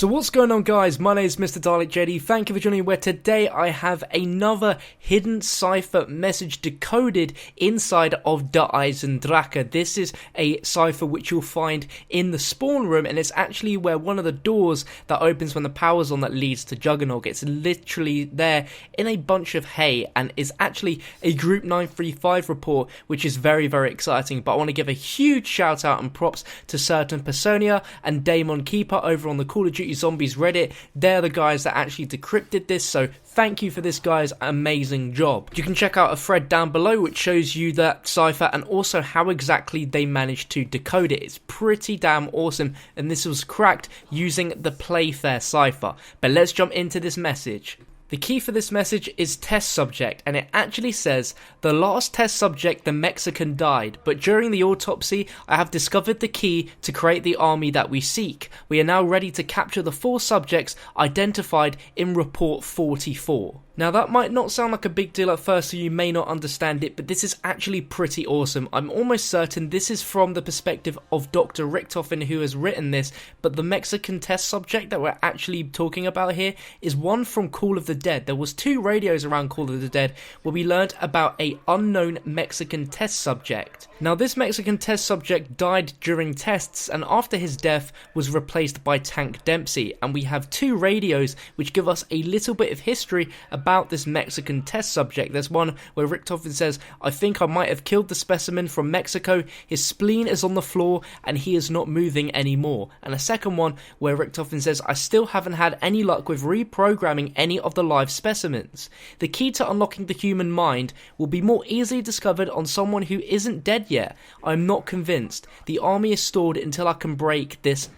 So what's going on, guys? My name is MrDalekJD. Thank you for joining me, where today I have another hidden cipher message decoded inside of the EISENDRACHE. This is a cipher which you'll find in the spawn room, and it's actually where one of the doors that opens when the power's on that leads to Juggernog. It's literally there in a bunch of hay and is actually a Group 935 report, which is very, very exciting. But I want to give a huge shout out and props to certain Personia and Damon Keeper over on the Call of Duty Zombies Reddit. They're the guys that actually decrypted this, so thank you for this, guys. Amazing job. You can check out a thread down below which shows you that cipher and also how exactly they managed to decode it. It's pretty damn awesome, and this was cracked using the Playfair cipher. But let's jump into this message. The key for this message is test subject, and it actually says, the last test subject, the Mexican, died, but during the autopsy I have discovered the key to create the army that we seek. We are now ready to capture the 4 subjects identified in report 44. Now that might not sound like a big deal at first, so you may not understand it, but this is actually pretty awesome. I'm almost certain this is from the perspective of Dr. Richtofen, who has written this, but the Mexican test subject that we're actually talking about here is one from Call of the Dead. There was 2 radios around Call of the Dead where we learned about a unknown Mexican test subject. Now this Mexican test subject died during tests, and after his death was replaced by Tank Dempsey, and we have 2 radios which give us a little bit of history about this Mexican test subject. There's one where Richtofen says, I think I might have killed the specimen from Mexico, his spleen is on the floor and he is not moving anymore. And a second one where Richtofen says, I still haven't had any luck with reprogramming any of the live specimens. The key to unlocking the human mind will be more easily discovered on someone who isn't dead yet. I'm not convinced. The army is stored until I can break this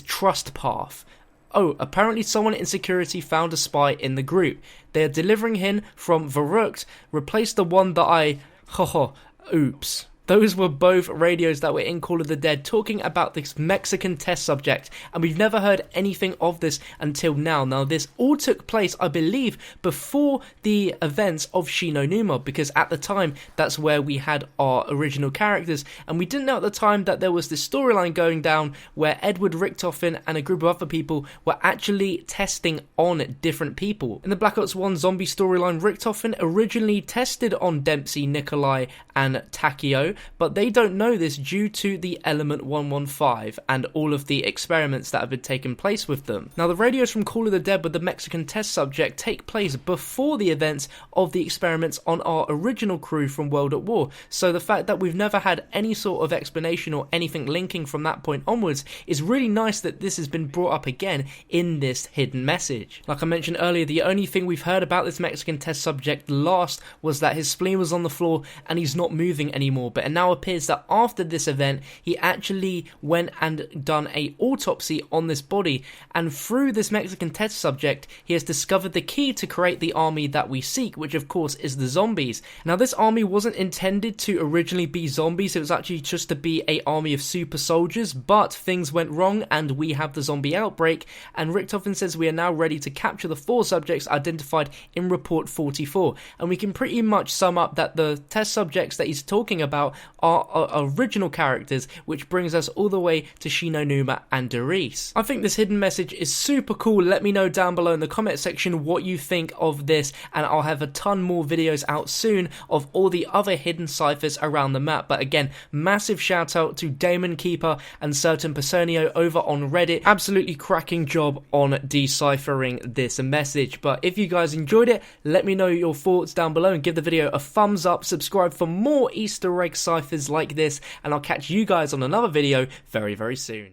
trust path. Oh, apparently someone in security found a spy in the group. They are delivering him from Verrucht. Replace the one that I... Oops. Those were both radios that were in Call of the Dead talking about this Mexican test subject, and we've never heard anything of this until now. Now this all took place, I believe, before the events of Shi No Numa, because at the time that's where we had our original characters, and we didn't know at the time that there was this storyline going down where Edward Richtofen and a group of other people were actually testing on different people. In the Black Ops 1 zombie storyline, Richtofen originally tested on Dempsey, Nikolai and Takio, but they don't know this due to the Element 115 and all of the experiments that have been taking place with them. Now the radios from Call of the Dead with the Mexican test subject take place before the events of the experiments on our original crew from World at War, so the fact that we've never had any sort of explanation or anything linking from that point onwards is really nice that this has been brought up again in this hidden message. Like I mentioned earlier, the only thing we've heard about this Mexican test subject last was that his spleen was on the floor and he's not moving anymore, but it now appears that after this event he actually went and done a autopsy on this body, and through this Mexican test subject he has discovered the key to create the army that we seek, which of course is the zombies. Now this army wasn't intended to originally be zombies, it was actually just to be an army of super soldiers, but things went wrong and we have the zombie outbreak, and Richtofen says we are now ready to capture the 4 subjects identified in report 44, and we can pretty much sum up that the test subjects that he's talking about are original characters, which brings us all the way to Shi No Numa and Doris. I think this hidden message is super cool. Let me know down below in the comment section what you think of this, and I'll have a ton more videos out soon of all the other hidden ciphers around the map. But again, massive shout out to Damon Keeper and certain Personio over on Reddit. Absolutely cracking job on deciphering this message. But if you guys enjoyed it, let me know your thoughts down below and give the video a thumbs up. Subscribe for more Easter egg ciphers like this, and I'll catch you guys on another video very, very soon.